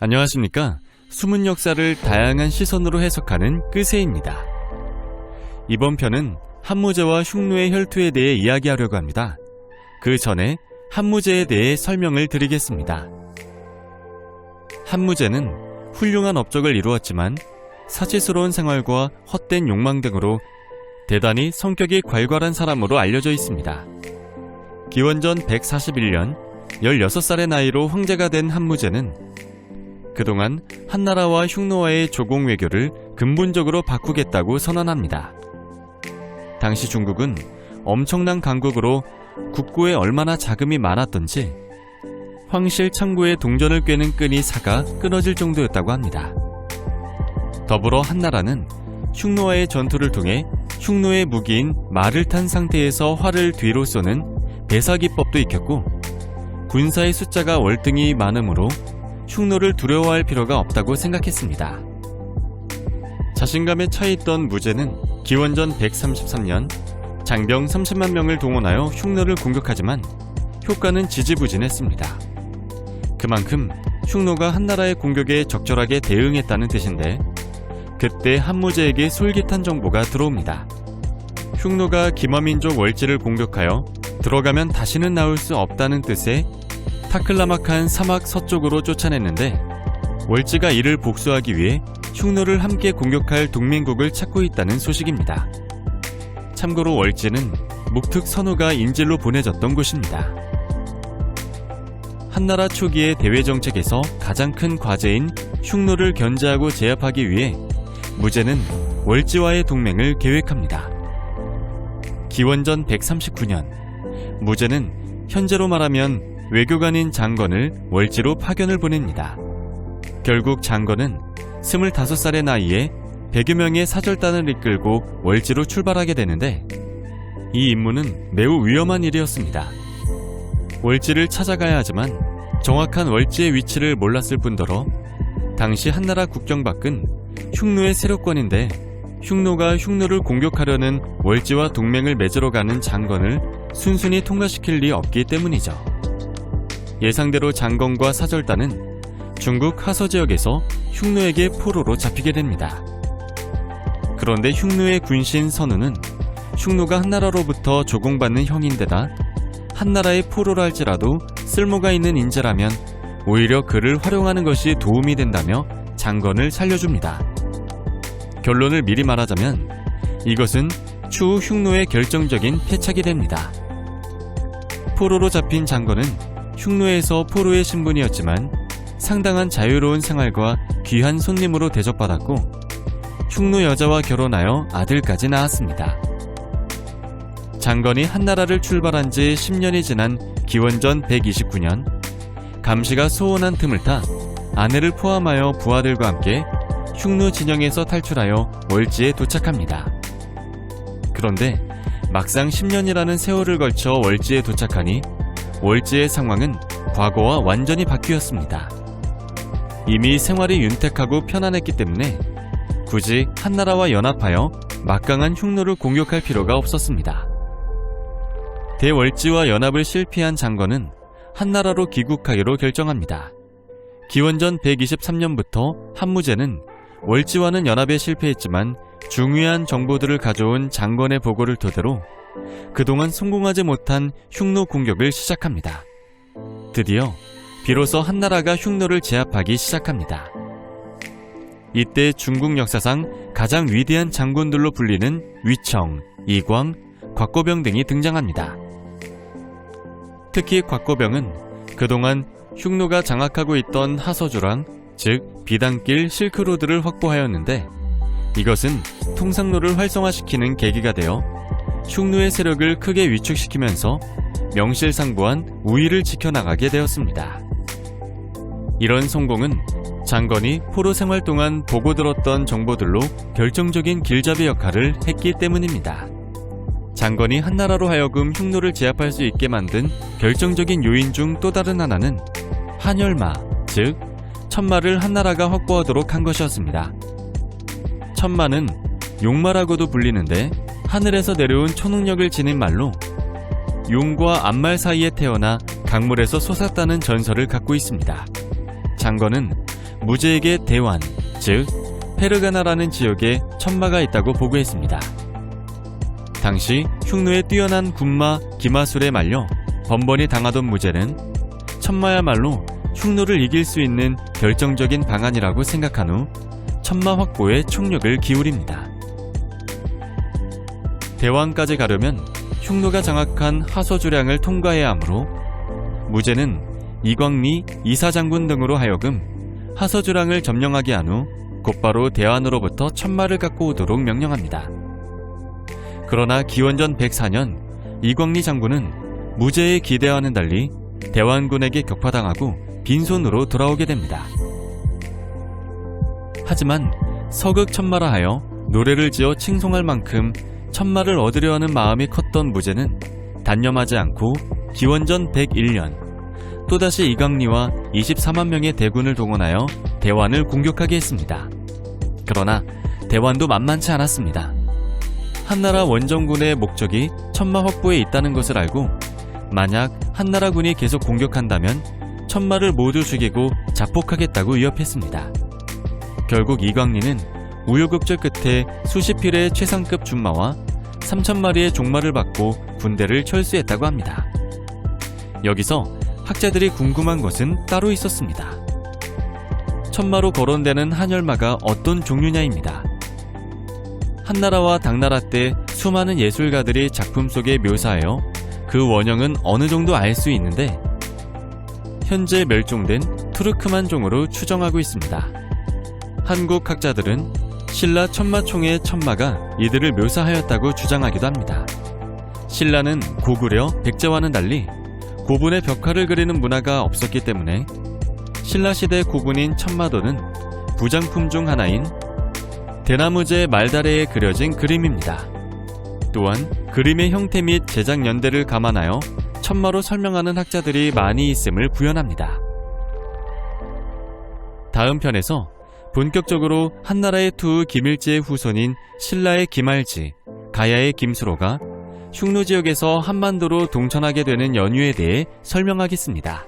안녕하십니까? 숨은 역사를 다양한 시선으로 해석하는 끄세입니다. 이번 편은 한무제와 흉노의 혈투에 대해 이야기하려고 합니다. 그 전에 한무제에 대해 설명을 드리겠습니다. 한무제는 훌륭한 업적을 이루었지만 사치스러운 생활과 헛된 욕망 등으로 대단히 성격이 괄괄한 사람으로 알려져 있습니다. 기원전 141년 16살의 나이로 황제가 된 한무제는 그동안 한나라와 흉노와의 조공 외교를 근본적으로 바꾸겠다고 선언합니다. 당시 중국은 엄청난 강국으로 국고에 얼마나 자금이 많았던지 황실 창고에 동전을 꿰는 끈이 사가 끊어질 정도였다고 합니다. 더불어 한나라는 흉노와의 전투를 통해 흉노의 무기인 말을 탄 상태에서 활을 뒤로 쏘는 배사기법도 익혔고 군사의 숫자가 월등히 많으므로 흉노를 두려워할 필요가 없다고 생각했습니다. 자신감에 차있던 무제는 기원전 133년 장병 30만 명을 동원하여 흉노를 공격하지만 효과는 지지부진했습니다. 그만큼 흉노가 한나라의 공격에 적절하게 대응했다는 뜻인데 그때 한무제에게 솔깃한 정보가 들어옵니다. 흉노가 기마민족 월지를 공격하여 들어가면 다시는 나올 수 없다는 뜻의 타클라막한 사막 서쪽으로 쫓아냈는데 월지가 이를 복수하기 위해 흉노를 함께 공격할 동맹국을 찾고 있다는 소식입니다. 참고로 월지는 목특 선우가 인질로 보내졌던 곳입니다. 한나라 초기의 대외정책에서 가장 큰 과제인 흉노를 견제하고 제압하기 위해 무제는 월지와의 동맹을 계획합니다. 기원전 139년 무제는 현재로 말하면 외교관인 장건을 월지로 파견을 보냅니다. 결국 장건은 25살의 나이에 100여 명의 사절단을 이끌고 월지로 출발하게 되는데 이 임무는 매우 위험한 일이었습니다. 월지를 찾아가야 하지만 정확한 월지의 위치를 몰랐을 뿐더러 당시 한나라 국경 밖은 흉노의 세력권인데 흉노가 흉노를 공격하려는 월지와 동맹을 맺으러 가는 장건을 순순히 통과시킬 리 없기 때문이죠. 예상대로 장건과 사절단은 중국 하서 지역에서 흉노에게 포로로 잡히게 됩니다. 그런데 흉노의 군신 선우는 흉노가 한나라로부터 조공받는 형인데다 한나라의 포로라 할지라도 쓸모가 있는 인재라면 오히려 그를 활용하는 것이 도움이 된다며 장건을 살려줍니다. 결론을 미리 말하자면 이것은 추후 흉노의 결정적인 패착이 됩니다. 포로로 잡힌 장건은 흉노에서 포로의 신분이었지만 상당한 자유로운 생활과 귀한 손님으로 대접받았고 흉노 여자와 결혼하여 아들까지 낳았습니다. 장건이 한나라를 출발한 지 10년이 지난 기원전 129년 감시가 소원한 틈을 타 아내를 포함하여 부하들과 함께 흉노 진영에서 탈출하여 월지에 도착합니다. 그런데 막상 10년이라는 세월을 걸쳐 월지에 도착하니 월지의 상황은 과거와 완전히 바뀌었습니다. 이미 생활이 윤택하고 편안했기 때문에 굳이 한나라와 연합하여 막강한 흉노를 공격할 필요가 없었습니다. 대월지와 연합을 실패한 장건은 한나라로 귀국하기로 결정합니다. 기원전 123년부터 한무제는 월지와는 연합에 실패했지만 중요한 정보들을 가져온 장건의 보고를 토대로 그동안 성공하지 못한 흉노 공격을 시작합니다. 드디어 비로소 한나라가 흉노를 제압하기 시작합니다. 이때 중국 역사상 가장 위대한 장군들로 불리는 위청, 이광, 곽고병 등이 등장합니다. 특히 곽고병은 그동안 흉노가 장악하고 있던 하서주랑 즉 비단길 실크로드를 확보하였는데 이것은 통상로를 활성화시키는 계기가 되어 흉노의 세력을 크게 위축시키면서 명실상부한 우위를 지켜나가게 되었습니다. 이런 성공은 장건이 포로 생활 동안 보고 들었던 정보들로 결정적인 길잡이 역할을 했기 때문입니다. 장건이 한나라로 하여금 흉노를 제압할 수 있게 만든 결정적인 요인 중 또 다른 하나는 한열마, 즉 천마를 한나라가 확보하도록 한 것이었습니다. 천마는 용마라고도 불리는데 하늘에서 내려온 초능력을 지닌 말로 용과 암말 사이에 태어나 강물에서 솟았다는 전설을 갖고 있습니다. 장건은 무제에게 대환, 즉 페르가나라는 지역에 천마가 있다고 보고했습니다. 당시 흉노의 뛰어난 군마 기마술에 말려 번번이 당하던 무제는 천마야말로 흉노를 이길 수 있는 결정적인 방안이라고 생각한 후 천마 확보에 총력을 기울입니다. 대왕까지 가려면 흉노가 장악한 하서주량을 통과해야 하므로 무제는 이광리, 이사장군 등으로 하여금 하서주량을 점령하게 한 후 곧바로 대환으로부터 천마를 갖고 오도록 명령합니다. 그러나 기원전 104년 이광리 장군은 무제의 기대와는 달리 대환군에게 격파당하고 빈손으로 돌아오게 됩니다. 하지만 서극천마라 하여 노래를 지어 칭송할 만큼 천마를 얻으려 하는 마음이 컸던 무제는 단념하지 않고 기원전 101년 또다시 이광리와 24만 명의 대군을 동원하여 대환을 공격하게 했습니다. 그러나 대환도 만만치 않았습니다. 한나라 원정군의 목적이 천마 확보에 있다는 것을 알고 만약 한나라군이 계속 공격한다면 천마를 모두 죽이고 자폭하겠다고 위협했습니다. 결국 이광리는 우여곡절 끝에 수십 필의 최상급 준마와 3,000마리의 종마를 받고 군대를 철수했다고 합니다. 여기서 학자들이 궁금한 것은 따로 있었습니다. 천마로 거론되는 한열마가 어떤 종류냐입니다. 한나라와 당나라 때 수많은 예술가들이 작품 속에 묘사하여 그 원형은 어느 정도 알 수 있는데 현재 멸종된 투르크만종으로 추정하고 있습니다. 한국 학자들은 신라 천마총의 천마가 이들을 묘사하였다고 주장하기도 합니다. 신라는 고구려, 백제와는 달리 고분의 벽화를 그리는 문화가 없었기 때문에 신라시대 고분인 천마도는 부장품 중 하나인 대나무제 말다래에 그려진 그림입니다. 또한 그림의 형태 및 제작 연대를 감안하여 천마로 설명하는 학자들이 많이 있음을 구현합니다. 다음 편에서 본격적으로 한나라의 투 김일지의 후손인 신라의 김알지, 가야의 김수로가 흉노 지역에서 한반도로 동천하게 되는 연유에 대해 설명하겠습니다.